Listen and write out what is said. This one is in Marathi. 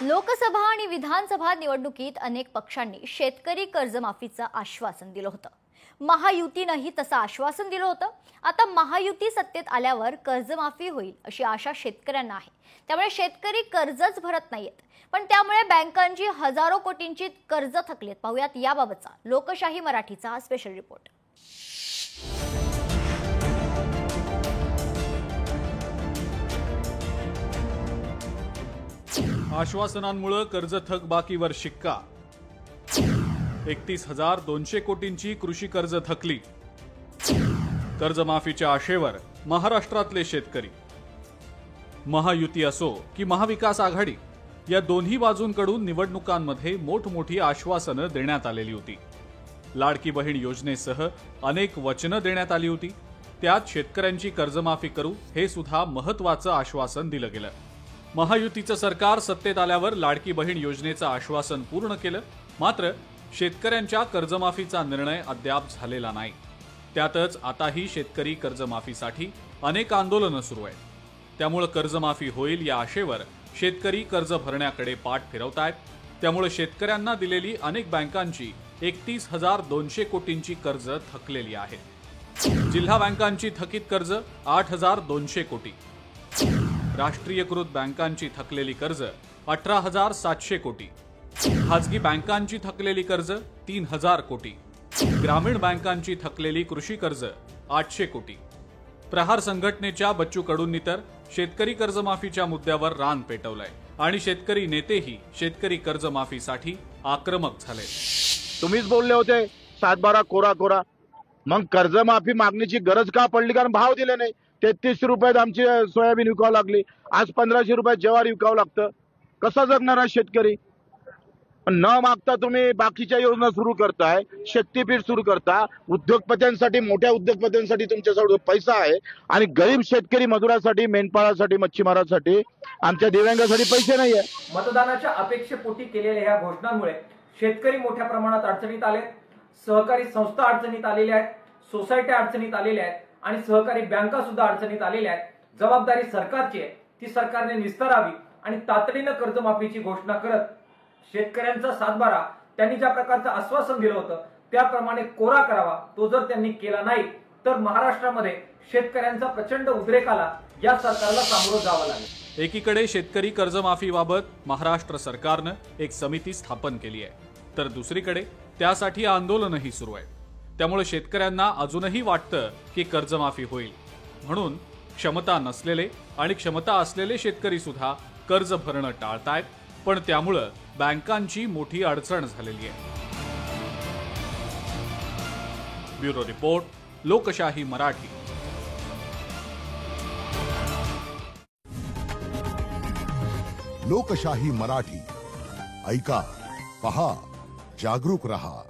लोकसभा आणि विधानसभा निवडणुकीत अनेक पक्षांनी शेतकरी कर्जमाफीचं आश्वासन दिलं होतं। महायुतीनेही तसं आश्वासन दिलं होतं। आता महायुती सत्तेत आल्यावर कर्जमाफी होईल अशी आशा शेतकऱ्यांना आहे। त्यामुळे शेतकरी कर्जच भरत नाहीत, पण त्यामुळे बँकांची हजारो कोटींची कर्ज थकलीत। पाहूयात याबाबतचा लोकशाही मराठीचा हा स्पेशल रिपोर्ट। आश्वासनांमुळे कर्ज थकबाकीवर शिक्का। 31,200 कोटींची कृषी कर्ज थकली। कर्जमाफीच्या आशेवर महाराष्ट्रातले शेतकरी। महायुती असो की महाविकास आघाडी, या दोन्ही बाजूंकडून निवडणुकांमध्ये मोठमोठी आश्वासनं देण्यात आलेली होती। लाडकी बहीण योजनेसह अनेक वचनं देण्यात आली होती। त्यात शेतकऱ्यांची कर्जमाफी करू हे सुद्धा महत्त्वाचं आश्वासन दिलं गेलं। महायुतीचं सरकार सत्तेत आल्यावर लाडकी बहीण योजनेचं आश्वासन पूर्ण केलं, मात्र शेतकऱ्यांच्या कर्जमाफीचा निर्णय अद्याप झालेला नाही। त्यातच आताही शेतकरी कर्जमाफीसाठी अनेक आंदोलनं सुरू आहेत। त्यामुळे कर्जमाफी होईल या आशेवर शेतकरी कर्ज भरण्याकडे पाठ फिरवतायत। त्यामुळे शेतकऱ्यांना दिलेली अनेक बँकांची 31,200 कोटींची कर्ज थकलेली आहेत। जिल्हा बँकांची थकीत कर्ज 8,200 कोटी, राष्ट्रीयकृत बँकांची थकलेली कर्ज 18,700 कोटी, खाजगी बँकांची थकलेली कर्ज 3,000 कोटी, ग्रामीण बँकांची थकलेली कृषी कर्ज 800 कोटी। प्रहार संघटनेच्या बच्चू कडूंनी तर शेतकरी कर्जमाफीच्या मुद्द्यावर रान पेटवलंय आणि शेतकरी नेतेही शेतकरी कर्जमाफीसाठी आक्रमक झाले। तुम्हीच बोलले होते 7-12 कोरा, मग कर्जमाफी मागण्याची गरज का पडली? कारण भाव दिले नाही। 33 रुपयात आमची सोयाबीन विकावं लागली, आज 1500 रुपयात ज्वारी विकावं लागतं। कसा जगणार आहे शेतकरी? न मागता तुम्ही बाकीच्या योजना सुरू करताय, शक्तीपीठ सुरू करता, उद्योगपत्यांसाठी, मोठ्या उद्योगपत्यांसाठी तुमच्याजवळ पैसा आहे आणि गरीब शेतकरी मजुरासाठी, मेंढपाळासाठी, मच्छीमारासाठी, आमच्या दिव्यांगासाठी पैसे नाहीये। मतदानाच्या अपेक्षेपोटी केलेल्या ह्या घोषणांमुळे शेतकरी मोठ्या प्रमाणात अडचणीत आले, सहकारी संस्था अडचणीत आलेल्या आहेत, सोसायट्या अडचणीत आलेल्या आहेत आणि सहकारी बँका सुद्धा अडचणीत आलेल्या आहेत। जबाबदारी सरकारची आहे, ती सरकारने निस्तरावी आणि तातडीने कर्जमाफीची घोषणा करत शेतकऱ्यांचा सातबारा त्यांनी ज्या प्रकारचं आश्वासन दिलं होतं त्याप्रमाणे कोरा करावा। तो जर त्यांनी केला नाही तर महाराष्ट्रामध्ये शेतकऱ्यांचा प्रचंड उद्रेक आला, या सरकारला सामोरं जावं लागेल। एकीकडे शेतकरी कर्जमाफीबाबत महाराष्ट्र सरकारनं एक समिती स्थापन केली आहे, तर दुसरीकडे त्यासाठी आंदोलनही सुरू आहे। त्यामुळे शेतकऱ्यांना अजूनही वाटतं की कर्जमाफी होईल, म्हणून क्षमता नसलेले आणि क्षमता असलेले शेतकरी सुद्धा कर्ज भरणं टाळतायत, पण त्यामुळे बँकांची मोठी अडचण झालेली आहे। ब्युरो रिपोर्ट, लोकशाही मराठी। लोकशाही मराठी ऐका, पहा, जागरूक रहा।